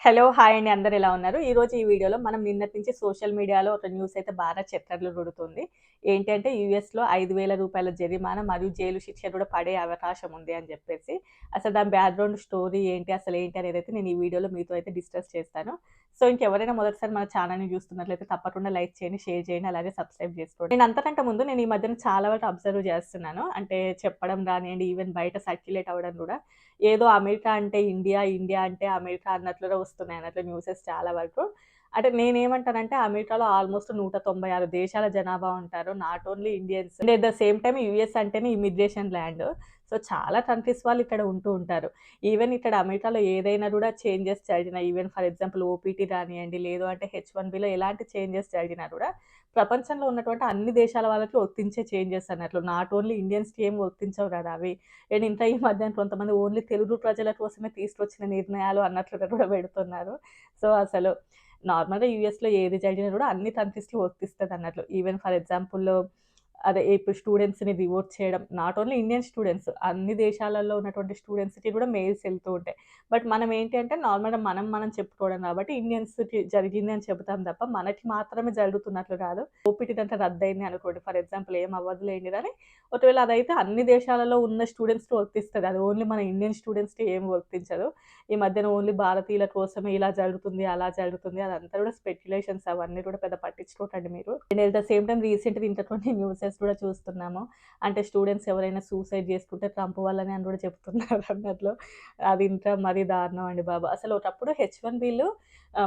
Hello! Hi అండి. అందరూ ఎలా ఉన్నారు? ఈరోజు ఈ వీడియోలో మనం నిన్నటి నుంచి సోషల్ మీడియాలో ఒక న్యూస్ అయితే బాగా చక్కర్లు కొడుతుంది. ఏంటి అంటే యూఎస్‌లో రూ. 5,000 జరిమానా మరియు జైలు శిక్ష కూడా పడే అవకాశం ఉంది అని చెప్పేసి. అసలు దాని బ్యాక్‌గ్రౌండ్ స్టోరీ ఏంటి? అసలేంటి అనేదైతే నేను ఈ వీడియోలో మీతో అయితే డిస్కస్ చేస్తాను. సో, ఇంకెవరైనా మొదటిసారి మన ఛానెల్‌ని చూస్తున్నట్లయితే తప్పకుండా లైక్ చేయండి, షేర్ చేయండి, అలాగే సబ్స్క్రైబ్ చేసుకోండి. నేను అంతకంటే ముందు నేను ఈ మధ్యన చాలా వరకు అబ్జర్వ్ చేస్తున్నాను. అంటే చెప్పడం గానియండి, ఈవెన్ బయట సర్క్యులేట్ అవ్వడం కూడా ఏదో అమెరికా అంటే ఇండియా, ఇండియా అంటే అమెరికా అన్నట్లుగా వస్తున్నాయి అన్నట్లు న్యూసెస్ చాలా వరకు. అంటే నేనేమంటానంటే అమెరికాలో ఆల్మోస్ట్ 196 దేశాల జనాభా ఉంటారు. Not only Indians. And at the same time US అంటేనే ఇమిగ్రేషన్ ల్యాండ్. సో, చాలా కంట్రీస్ వాళ్ళు ఇక్కడ ఉంటూ ఉంటారు. ఈవెన్ ఇక్కడ అమెరికాలో ఏదైనా కూడా చేంజెస్ జరిగినా ఈవెన్ ఫర్ ఎగ్జాంపుల్ ఓపీటీ రానియండి, లేదు అంటే హెచ్-1బీలో ఎలాంటి చేంజెస్ జరిగినా కూడా ప్రపంచంలో ఉన్నటువంటి అన్ని దేశాల వాళ్ళకి వర్తించే చేంజెస్ అన్నట్లు. నాట్ ఓన్లీ ఇండియన్స్‌కి ఏమి వర్తించవు కదా అవి. అండ్ ఇంకా ఈ మధ్యన కొంతమంది ఓన్లీ తెలుగు ప్రజల కోసమే తీసుకొచ్చిన నిర్ణయాలు అన్నట్లుగా కూడా పెడుతున్నారు. సో, అసలు నార్మల్‌గా యూఎస్‌లో ఏది జరిగినా కూడా అన్ని కంట్రీస్‌కి వర్తిస్తదన్నట్లు. ఈవెన్ ఫర్ ఎగ్జాంపుల్ అదే ఇప్పుడు స్టూడెంట్స్‌ని డివోర్స్ చేయడం. నాట్ ఓన్లీ ఇండియన్ స్టూడెంట్స్ అన్ని దేశాలలో ఉన్నటువంటి స్టూడెంట్స్‌కి కూడా మెయిల్స్ ఎళ్తూ ఉంటాయి. బట్ మనం ఏంటి అంటే నార్మల్‌గా మనం చెప్పుకోవడం కాబట్టి ఇండియన్స్‌కి జరిగింది అని చెబుతాం తప్ప మనకి మాత్రమే జరుగుతున్నట్లు కాదు. ఓపీటీ గనుక రద్దయింది అనుకోండి ఫర్ ఎగ్జాంపుల్ ఏం అవ్వదులేండి గానీ ఒకవేళ అదైతే అన్ని దేశాలలో ఉన్న స్టూడెంట్స్‌కి వర్తిస్తది. అది ఓన్లీ మన ఇండియన్ స్టూడెంట్స్‌కి ఏమి వర్తించదు. ఈ మధ్యన ఓన్లీ భారతీయుల కోసమే ఇలా జరుగుతుంది, అలా జరుగుతుంది. అదంతా కూడా స్పెక్యులేషన్స్ అవన్నీ కూడా పెద్ద పట్టించుకోకండి మీరు. And at the same time రీసెంట్‌గా ఇంకా కొన్ని న్యూసెస్ కూడా చూస్తున్నాము. అంటే స్టూడెంట్స్ ఎవరైనా సూసైడ్ చేసుకుంటే ట్రంప్ వల్లనే అని కూడా చెప్తున్నారు అన్నట్లు. అది ఇంకా మరీ దారుణం అండి బాబు. అసలు ఒకప్పుడు హెచ్-1బీలు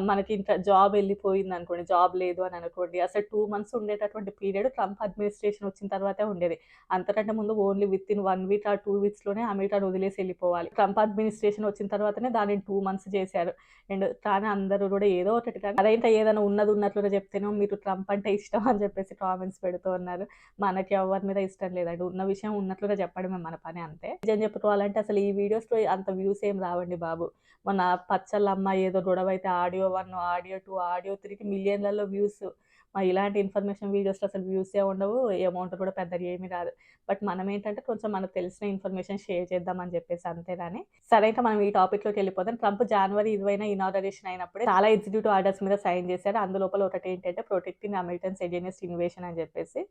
మనకి ఇంకా జాబ్ ఎళ్ళిపోయిందనుకోండి, జాబ్ లేదు అని అనుకోండి. అసలు 2 మంత్స్ ఉండేటటువంటి పీరియడ్ ట్రంప్ అడ్మినిస్ట్రేషన్ వచ్చిన తర్వాతే ఉండేది. అంతకంటే ముందు ఓన్లీ వితిన్ 1 వీక్ ఆర్ 2 వీక్స్‌లోనే అమెరికాను వదిలేసి ఎళ్ళిపోవాలి. ట్రంప్ అడ్మినిస్ట్రేషన్ వచ్చిన తర్వాతనే దానిని 2 మంత్స్ చేశారు. అండ్ కానీ అందరూ గూడా ఏదో ఒకటి కానీ అదేంటో ఏదైనా ఉన్నది ఉన్నట్లుగా చెప్తేనో మీరు ట్రంప్ అంటే ఇష్టం అని చెప్పేసి కామెంట్స్ పెడుతూ ఉన్నారు. మనకి ఎవరి మీద ఇష్టం లేదండి. ఉన్న విషయం ఉన్నట్లుగా చెప్పడమే మన పని అంతే. నిజం చెప్పుకోవాలంటే అసలు ఈ వీడియోస్‌లో అంత వ్యూస్ ఏం రావండి బాబు. మొన్న పచ్చళ్ళమ్మ ఏదో గొడవైతే ఆడియో 1, ఆడియో 2, ఆడియో 3కి మిలియన్‌లలో వ్యూస్. ఇలాంటి ఇన్ఫర్మేషన్ వీడియోస్‌లో అసలు వ్యూసే ఉండవు. అమౌంట్ కూడా పెద్దగా ఏమి రాదు. బట్ మనమేంటంటే కొంచెం మనకు తెలిసిన ఇన్ఫర్మేషన్ షేర్ చేద్దామని చెప్పేసి అంతే గాని. సరే ఇంక మనం ఈ టాపిక్‌లోకెళ్ళిపోదాం. ట్రంప్ జనవరి 20న ఇనాగరేషన్ అయినప్పుడే చాలా ఎగ్జిక్యూటివ్ ఆర్డర్స్ మీద సైన్ చేశారు. అందులోపల ఒకటేంటంటే ప్రొటెక్టింగ్ అమెరికన్స్ అగైన్స్ట్ ఇన్వేషన్ అని చెప్పేసి.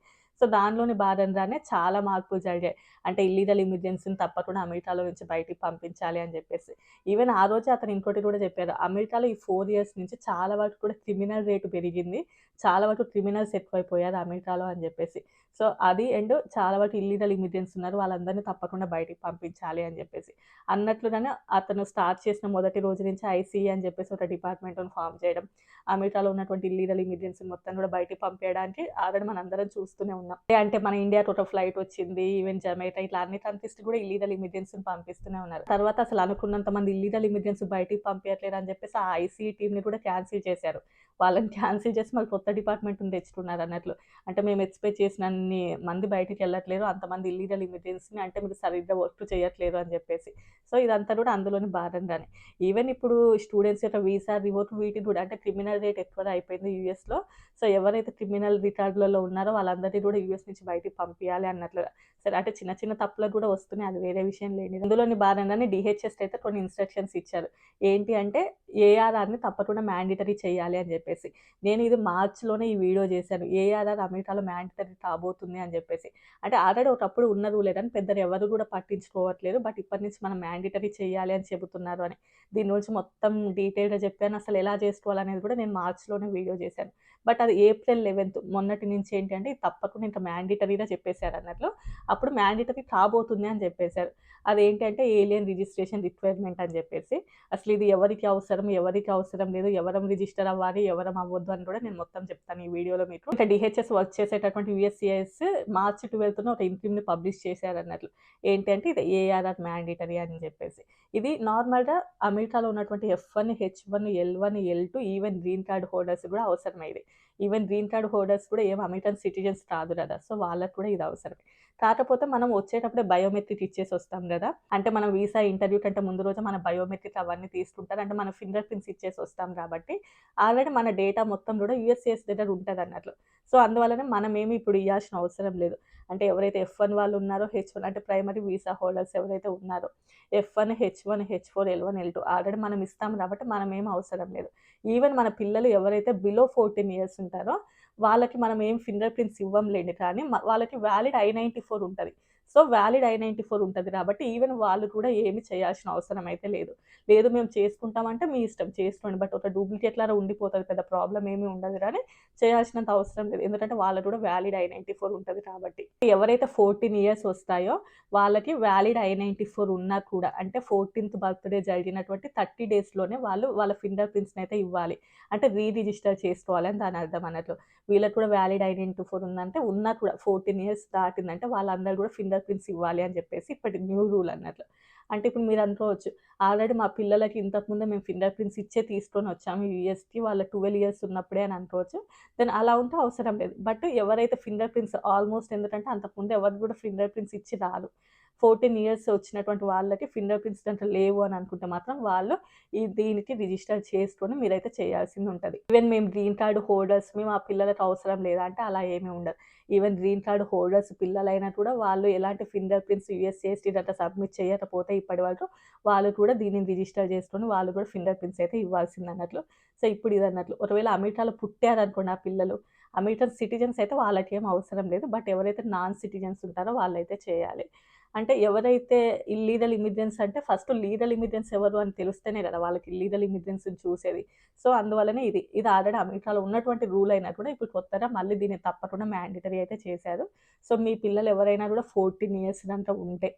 సో, దానిలోని భాగంగానే చాలా మార్పులు జరిగాయి. అంటే ఇల్లీగల్ ఇమిగ్రెంట్స్‌ని తప్పకుండా అమెరికాలో నుంచి బయటికి పంపించాలి అని చెప్పేసి. ఈవెన్ ఆ రోజే అతను ఇంకోటి కూడా చెప్పారు. అమెరికాలో ఈ 4 ఇయర్స్ నుంచి చాలా వరకు కూడా క్రిమినల్ రేట్ పెరిగింది. చాలా వరకు క్రిమినల్స్ ఎక్కువైపోయారు అమెరికాలో అని చెప్పేసి. సో, అది అండ్ చాలా వరకు ఇల్లీగల్ ఇమిగ్రెంట్స్ ఉన్నారు. వాళ్ళందరిని తప్పకుండా బయటికి పంపించాలి అని జెప్పేసి. అన్నట్లుగానే అతను స్టార్ట్ చేసిన మొదటి రోజు నుంచి ఐసీఈ అని జెప్పేసి ఒక డిపార్ట్‌మెంట్‌ని ఫార్మ్ చేయడం. అమెరికాలో ఉన్నటువంటి ఇల్లీగల్ ఇమిగ్రెంట్స్‌ని మొత్తం గూడా బయటికి పంపియడానికి ఆల్రెడీ మనందరం చూస్తూనే ఉన్నాం. అంటే మన ఇండియాకి ఒక ఫ్లైట్ వచ్చింది. ఈవెన్ జమైకా ఇట్లా అన్ని కంట్రీస్‌కి గూడా ఇల్లీగల్ ఇమిగ్రెంట్స్‌ని పంపిస్తూనే ఉన్నారు. తర్వాత అసలు అనుకున్నంత మంది ఇల్లీగల్ ఇమిగ్రెంట్స్ బయటికి పంపియట్లేరు అని జెప్పేసి ఆ ఐసీఈ టీమ్‌ని కూడా క్యాన్సిల్ చేశారు. వాళ్ళని క్యాన్సిల్ చేసి మళ్ళీ కొత్త డిపార్ట్‌మెంట్‌ని తెచ్చుకున్నారన్నట్లు. అంటే మేము ఎక్స్‌పెక్ట్ చేసినన్ని మంది బయటికెళ్ళట్లేరు. అంతమంది ఇల్లీగల్ ఇమిగ్రెంట్స్‌ని అంటే మీరు సరిగ్గా వర్క్ చేయట్లేదు అని జెప్పేసి. సో, ఇదంతా గూడా అందులోని భాగంగానే. ఈవెన్ ఇప్పుడు స్టూడెంట్స్ యొక్క వీసా రివోక్ వీటికి గూడా అంటే క్రిమినల్ రేట్ ఎక్కువగా అయిపోయింది యూఎస్‌లో. సో, ఎవరైతే క్రిమినల్ రికార్డ్‌లలో ఉన్నారో వాళ్ళందరిని గూడా యూఎస్ నుంచి బయటికి పంపియాలి అన్నట్లుగా. సరే అంటే చిన్న చిన్న తప్పులకు గూడా వస్తున్నాయి. అది వేరే విషయం లేండి. అందులోని భాగంగానే డీహెచ్ఎస్ అయితే కొన్ని ఇన్‌స్ట్రక్షన్స్ ఇచ్చారు. ఏంటి అంటే ఏఆర్ఆర్‌ని తప్పకుండా మ్యాండేటరీ చేయాలి అని జెప్పేసి. నేను ఇది మార్చ్‌లోనే ఈ వీడియో చేశాను. ఏఆర్ఆర్ అమెరికాలో మ్యాండేటరీ కాబోతుంది అని జెప్పేసి. అంటే ఆల్రెడీ ఒకప్పుడు ఉన్న రూలే గానీ పెద్దగా ఎవరు గూడా పట్టించుకోవట్లేదు. బట్ ఇప్పటి నుంచి మనం మ్యాండేటరీ చేయాలి అని చెబుతున్నారు అని. దీని గురించి మొత్తం డీటెయిల్‌గా చెప్పాను. అసలు ఎలా చేసుకోవాలనేది కూడా నేను మార్చ్‌లోనే వీడియో చేశాను. బట్ అది ఏప్రిల్ 11 మొన్నటి నుంచి ఏంటి అంటే ఇది తప్పకుండా ఇంకా మ్యాండేటరీగా చెప్పేసారన్నట్లు. అప్పుడు మ్యాండేటరీ కాబోతుంది అని చెప్పేసారు. అదేంటంటే ఏలియన్ రిజిస్ట్రేషన్ రిక్వైర్‌మెంట్ అని జెప్పేసి. అసలు ఇది ఎవరికి అవసరం, ఎవరికి అవసరం లేదు, ఎవరం రిజిస్టర్ అవ్వాలి, ఎవరం అవ్వద్దు అని కూడా నేను మొత్తం చెప్తాను ఈ వీడియోలో మీకు. ఇంకా డీహెచ్ఎస్ వర్క్ చేసేటటువంటి యూఎస్‌సిఐఎస్ మార్చ్ 12న ఒక ఇంప్రిమ్‌ని పబ్లిష్ చేశారన్నట్లు. ఏంటంటే ఇది ఏఆర్ఆర్ మ్యాండేటరీ అని జెప్పేసి. ఇది నార్మల్‌గా అమెరికాలో ఉన్నటువంటి F one, H one, L one, L two even green card holders కూడా అవసరమే ఇది. ఈవెన్ గ్రీన్ కార్డ్ హోల్డర్స్ కూడా ఏం అమెరికన్ సిటిజన్స్ కాదు గదా! సో, వాళ్ళకి కూడా ఇది అవసరమే. కాకపోతే మనం వచ్చేటప్పుడే బయోమెట్రిక్ ఇచ్చేసి వస్తాం గదా! అంటే మనం వీసా ఇంటర్వ్యూ కంటే ముందు రోజే మన బయోమెట్రిక్ అవన్నీ తీసుకుంటారు. అంటే మన ఫింగర్ ప్రింట్స్ ఇచ్చేసి వస్తాం కాబట్టి, ఆల్రెడీ మన డేటా మొత్తం గూడా యూఎస్‌సిఐఎస్ దగ్గర ఉంటదన్నట్లు. సో, అందువల్లనే మనమేమి ఇప్పుడు ఇయ్యాల్సిన అవసరం లేదు. అంటే ఎవరైతే F1 వాళ్ళు ఉన్నారో, H1 అంటే ప్రైమరీ వీసా హోల్డర్స్ ఎవరైతే ఉన్నారో F1, H1, H4, L1, L2 already మనం ఇస్తాం కాబట్టి మనమేం అవసరం లేదు. ఈవెన్ మన పిల్లలు ఎవరైతే బిలో 14 ఇయర్స్ ఉంటారో వాళ్ళకి మనం ఏం ఫింగర్ ప్రింట్స్ ఇవ్వంలేండి, కానీ వాళ్ళకి వ్యాలిడ్ I-94 ఉంటది. సో, వ్యాలిడ్ I-94 ఉంటది కాబట్టి ఈవెన్ వాళ్ళు కూడా ఏమి చేయాల్సిన అవసరం అయితే లేదు. లేదు మేము చేసుకుంటామంటే మీ ఇష్టం చేసుకోండి. బట్ ఒక డూప్లికేట్ లాగా ఉండిపోతది, పెద్ద ప్రాబ్లమ్ ఏమి ఉండదు గానీ చేయాల్సినంత అవసరం లేదు. ఎందుకంటే వాళ్ళకి కూడా వ్యాలిడ్ I-94 ఉంటది కాబట్టి. ఎవరైతే 14 ఇయర్స్ వస్తాయో వాళ్ళకి వ్యాలిడ్ I-94 ఉన్నా కూడా అంటే 14థ్ బర్త్‌డే జరిగినటువంటి 30 డేస్‌లోనే వాళ్ళు వాళ్ళ ఫింగర్ ప్రింట్స్‌నయితే ఇవ్వాలి. అంటే రిజిస్టర్ చేసుకోవాలి అని దాని అర్థం అన్నట్లు. వీళ్ళకి కూడా వ్యాలిడ్ I-94 ఉందంటే ఉన్నా కూడా 14 ఇయర్స్ దాటిందంటే వాళ్ళందరూ కూడా ఫింగర్ ప్రింట్స్ ఇవ్వాలి అని చెప్పేసి ఇప్పటి న్యూ రూల్ అన్నట్లు. అంటే ఇప్పుడు మీరు అనుకోవచ్చు, ఆల్రెడీ మా పిల్లలకి ఇంతకుముందే మేము ఫింగర్ ప్రింట్స్ ఇచ్చే తీసుకొని వచ్చాము యూఎస్‌కి, వాళ్ళ 12 ఇయర్స్ ఉన్నప్పుడే అని అనుకోవచ్చు. దెన్ అలా ఉంటే అవసరం లేదు. బట్ ఎవరైతే ఫింగర్ ప్రింట్స్ ఆల్మోస్ట్ ఎందుకంటే అంతకుముందు ఎవరికి కూడా ఫింగర్ ప్రింట్స్ ఇచ్చి రారు. 14 ఇయర్స్ వచ్చినటువంటి వాళ్ళకి ఫింగర్ ప్రింట్స్ దాంట్లో లేవు అని అనుకుంటే మాత్రం వాళ్ళు దీనికి రిజిస్టర్ చేసుకొని మీరైతే చేయాల్సింది ఉంటది. ఈవెన్ మేము గ్రీన్ కార్డ్ హోల్డర్స్‌మి మా పిల్లలకి అవసరం లేదా అంటే అలా ఏమీ ఉండదు. ఈవెన్ గ్రీన్ కార్డ్ హోల్డర్స్ పిల్లలైనా కూడా వాళ్ళు ఎలాంటి ఫింగర్ ప్రింట్స్ యూఎస్‌సిఐఎస్‌టి డేటా సబ్మిట్ చేయకపోతే ఇప్పటి వరకు వాళ్ళు కూడా దీనిని రిజిస్టర్ చేసుకొని వాళ్ళు కూడా ఫింగర్ ప్రింట్స్ అయితే ఇవ్వాల్సిందన్నట్లు. సో, ఇప్పుడు ఇదన్నట్లు. ఒకవేళ అమెరికాలో పుట్టారనుకోండి ఆ పిల్లలు, అమెరికన్ సిటిజన్స్ అయితే వాళ్ళకేం అవసరం లేదు. బట్ ఎవరైతే నాన్ సిటిజన్స్ ఉంటారో వాళ్ళైతే చేయాలి. అంటే ఎవరైతే ఇల్లీగల్ ఇమిగ్రెంట్స్ అంటే ఫస్ట్ లీగల్ ఇమిగ్రెంట్స్ ఎవరు అని తెలిస్తేనే కదా వాళ్ళకి ఇల్లీగల్ ఇమిగ్రెంట్స్‌ని చూసేది. సో, అందువల్లనే ఇది ఆల్రెడీ అమెరికాలో ఉన్నటువంటి రూల్ అయినా కూడా ఇప్పుడు కొత్తగా మళ్ళీ దీన్ని తప్పకుండా మ్యాండేటరీ అయితే చేశారు. సో, మీ పిల్లలు ఎవరైనా కూడా 14 ఇయర్స్ గనుక ఉంటే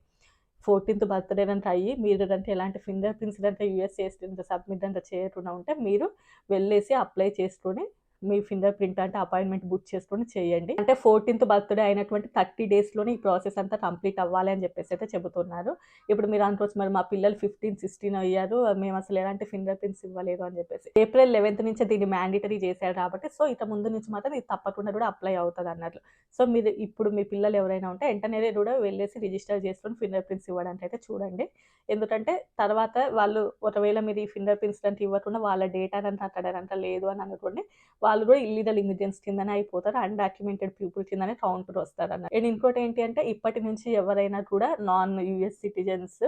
14థ్ బర్త్‌డే గనుక అయ్యి మీరు గనుక ఎలాంటి ఫింగర్ ప్రింట్స్ గనుక యూఎస్‌సిఐఎస్‌టి సబ్మిట్ గనుక చేయకుండా ఉంటే మీరు వెళ్ళేసి అప్లై చేసుకొని మీ ఫింగర్ ప్రింట్ అంటే అపాయింట్‌మెంట్ బుక్ చేసుకొని చేయండి. అంటే 14థ్ బర్త్‌డే అయినటువంటి 30 డేస్‌లోనే ఈ ప్రాసెస్ అంతా కంప్లీట్ అవ్వాలి అని చెప్పేసి అయితే చెబుతున్నారు. ఇప్పుడు మీరు అనుకోవచ్చు మరి మా పిల్లలు 15, 16 అయ్యారు. మేము అసలు ఎలాంటి ఫింగర్ ప్రింట్స్ ఇవ్వలేదు అని చెప్పేసి. ఏప్రిల్ 11థ్ నుంచే దీన్ని మ్యాండేటరీ చేశారు కాబట్టి సో, ఇక ముందు నుంచి మాత్రం ఇది తప్పకుండా కూడా అప్లై అవుతదన్నట్లు. సో, మీరు ఇప్పుడు మీ పిల్లలు ఎవరైనా ఉంటే వెంటనే కూడా వెళ్ళేసి రిజిస్టర్ చేసుకొని ఫింగర్ ప్రింట్స్ ఇవ్వడానికి అయితే చూడండి. ఎందుకంటే తర్వాత వాళ్ళు ఒకవేళ మీరు ఈ ఫింగర్ ప్రింట్స్ అంటే ఇవ్వకుండా వాళ్ళ డేటానంతా అక్కడనంతా లేదు అని అనుకోండి, వాళ్ళు కూడా ఇల్లీగల్ ఇమిగ్రెంట్స్ కిందనే అయిపోతారు. అన్‌డాక్యుమెంటెడ్ పీపుల్ కిందనే కౌంటర్ వస్తారన్నట్టు. అండ్ ఇంకోటేంటి అంటే ఇప్పటి నుంచి ఎవరైనా కూడా నాన్ యూఎస్ సిటిజన్స్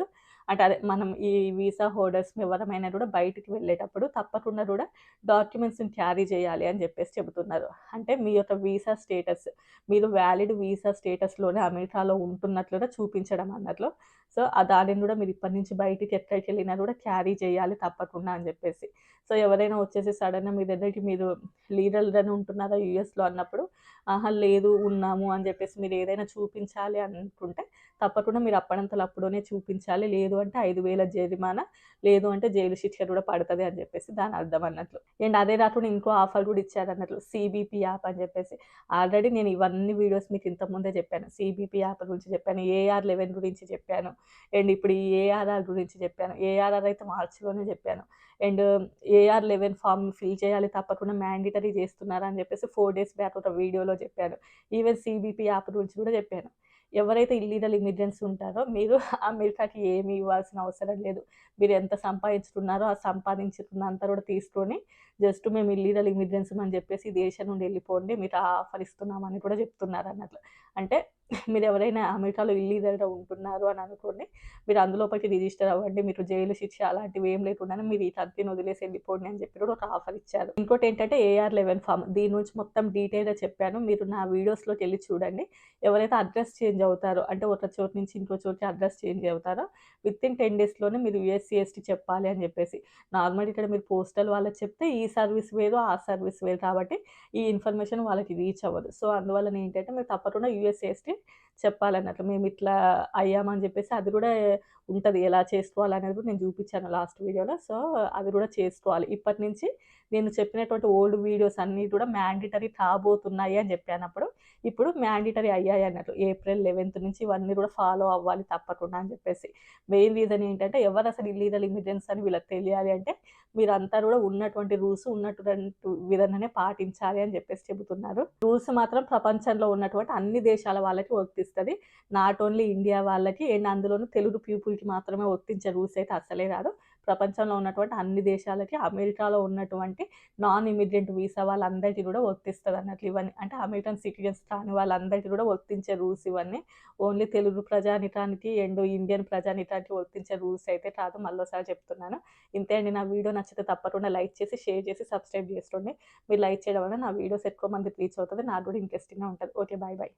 అంటే అదే మనం ఈ వీసా హోల్డర్స్ ఎవరమైనా కూడా బయటికి వెళ్ళేటప్పుడు తప్పకుండా కూడా డాక్యుమెంట్స్‌ని క్యారీ చేయాలి అని చెప్పేసి చెబుతున్నారు. అంటే మీ యొక్క వీసా స్టేటస్ మీరు వ్యాలిడ్ వీసా స్టేటస్‌లోనే అమెరికాలో ఉంటున్నట్లుగా చూపించడం అన్నట్లు. సో, దానిని కూడా మీరు ఇప్పటి నుంచి బయటికి ఎక్కడికెళ్ళినా కూడా క్యారీ చేయాలి తప్పకుండా అని చెప్పేసి. సో, ఎవరైనా వచ్చేసి సడెన్‌గా మీ దగ్గరికి మీరు లీగల్‌గానే ఉంటున్నారా యూఎస్‌లో అన్నప్పుడు, ఆహా! లేదు ఉన్నాము అని చెప్పేసి మీరు ఏదైనా చూపించాలి అనుకుంటే తప్పకుండా మీరు అప్పడంతలప్పుడే చూపించాలి. లేదు అంటే 5,000 జరిమానా, లేదు అంటే జైలు శిక్ష కూడా పడతది అని చెప్పేసి దాని అర్థం అన్నట్లు. అండ్ అదే కాకుండా ఇంకో ఆఫర్ కూడా ఇచ్చారన్నట్లు సీబీపీ యాప్ అని చెప్పేసి. ఆల్రెడీ నేను ఇవన్నీ వీడియోస్ మీకు ఇంతకుముందే చెప్పాను. సీబీపీ యాప్ గురించి చెప్పాను. ఏఆర్11 గురించి చెప్పాను. అండ్ ఇప్పుడు ఈ ఏఆర్ఆర్ గురించి చెప్పాను. ఏఆర్ఆర్ అయితే మార్చిలోనే చెప్పాను. అండ్ ఏఆర్11 ఫార్మ్ ఫిల్ చేయాలి తప్పకుండా మ్యాండేటరీ చేస్తున్నారు అని చెప్పేసి 4 డేస్ బ్యాక్ ఒక వీడియోలో చెప్పాను. ఈవెన్ సీబీపీ యాప్ గురించి కూడా చెప్పాను. ఎవరైతే ఇల్లీగల్ ఇమిగ్రెంట్స్ ఉంటారో మీరు అమెరికాకి ఏమి ఇవ్వాల్సిన అవసరం లేదు. మీరు ఎంత సంపాదించుకున్నారో ఆ సంపాదించుకున్నంత కూడా తీసుకొని జస్ట్ మేము ఇల్లీగల్ ఇమిగ్రెంట్స్ అని చెప్పేసి ఈ దేశం నుండి వెళ్ళిపోండి. మీకు ఆ ఆఫర్ ఇస్తున్నామని కూడా చెప్తున్నారు అన్నట్లు. అంటే మీరు ఎవరైనా అమెరికాలో ఇల్లీగల్‌గా ఉంటున్నారు అని అనుకోండి. మీరు అందులోపలికి రిజిస్టర్ అవ్వండి. మీకు జైలు శిక్ష అలాంటివి ఏం లేకుండానే మీరు ఈ కంట్రీని వదిలేసి వెళ్ళిపోండి అని చెప్పి కూడా ఒక ఆఫర్ ఇచ్చారు. ఇంకోటేంటంటే ఏఆర్11 ఫార్మ్ దీని నుంచి మొత్తం డీటెయిల్‌గా చెప్పాను. మీరు నా వీడియోస్‌లోకెళ్ళి చూడండి. ఎవరైతే అడ్రస్ చేంజ్ అవుతారో అంటే ఒక చోటు నుంచి ఇంకో చోటుకి అడ్రస్ చేంజ్ అవుతారో వితిన్ 10 డేస్‌లోనే మీరు యూఎస్‌సిఎస్‌టి చెప్పాలి అని చెప్పేసి. నార్మల్‌గా ఇక్కడ మీరు పోస్టల్ వాళ్ళకి చెప్తే ఈ సర్వీస్ వేరు, ఆ సర్వీస్ వేరు కాబట్టి ఈ ఇన్ఫర్మేషన్ వాళ్ళకి రీచ్ అవ్వదు. సో, అందువలన ఏంటంటే మీరు తప్పకుండా యూఎస్‌సిఎస్‌టి చెప్పాలన్నట్లు. మేమిట్లా అయ్యామని చెప్పేసి అది కూడా ఉంటది. ఎలా చేసుకోవాలనేది కూడా నేను చూపించాను లాస్ట్ వీడియోలో. సో, అది కూడా చేసుకోవాలి. ఇప్పటి నుంచి నేను చెప్పినటువంటి ఓల్డ్ వీడియోస్ అన్నీ కూడా మ్యాండేటరీ కాబోతున్నాయి అని చెప్పానప్పుడు. ఇప్పుడు మ్యాండేటరీ అయ్యాయి అన్నట్లు. ఏప్రిల్ 11 నుంచి ఇవన్నీ కూడా ఫాలో అవ్వాలి తప్పకుండా అని చెప్పేసి. మెయిన్ రీజన్ ఏంటంటే ఎవరు అసలు ఇల్లీగల్ ఇమిగ్రెంట్స్ అని వీళ్ళకి తెలియాలి అంటే మీరంతా కూడా ఉన్నటువంటి రూల్స్ ఉన్నటువంటి విధంగానే పాటించాలి అని చెప్పేసి చెబుతున్నారు. రూల్స్ మాత్రం ప్రపంచంలో ఉన్నటువంటి అన్ని దేశాల వాళ్ళకి వర్తిస్తాయి. వర్తిస్తది. నాట్ ఓన్లీ ఇండియా వాళ్ళకి అండ్ అందులోనూ తెలుగు పీపుల్‌కి మాత్రమే వర్తించే రూల్స్ అయితే అస్సలే కాదు. ప్రపంచంలో ఉన్నటువంటి అన్ని దేశాలకి, అమెరికాలో ఉన్నటువంటి నాన్ ఇమిగ్రెంట్ వీసా వాళ్ళందరికీ కూడా వర్తిస్తదన్నట్లు ఇవన్నీ. అంటే అమెరికన్ సిటిజన్స్ కాని వాళ్ళందరికీ కూడా వర్తించే రూల్స్ ఇవన్నీ. ఓన్లీ తెలుగు ప్రజానీకానికి అండ్ ఇండియన్ ప్రజానీకానికి వర్తించే రూల్స్ అయితే కాదు. మళ్ళోసారి చెప్తున్నాను. ఇంతే అండి. నా వీడియో నచ్చితే తప్పకుండా లైక్ చేసి, షేర్ చేసి, సబ్స్క్రైబ్ చేసుకోండి. మీరు లైక్ చేయడం వల్ల నా వీడియోస్ ఎక్కువ మందికి రీచ్ అవుతది. నాకు కూడా ఇంట్రెస్టింగ్‌గా ఉంటది. ఓకే. బాయ్. బాయ్.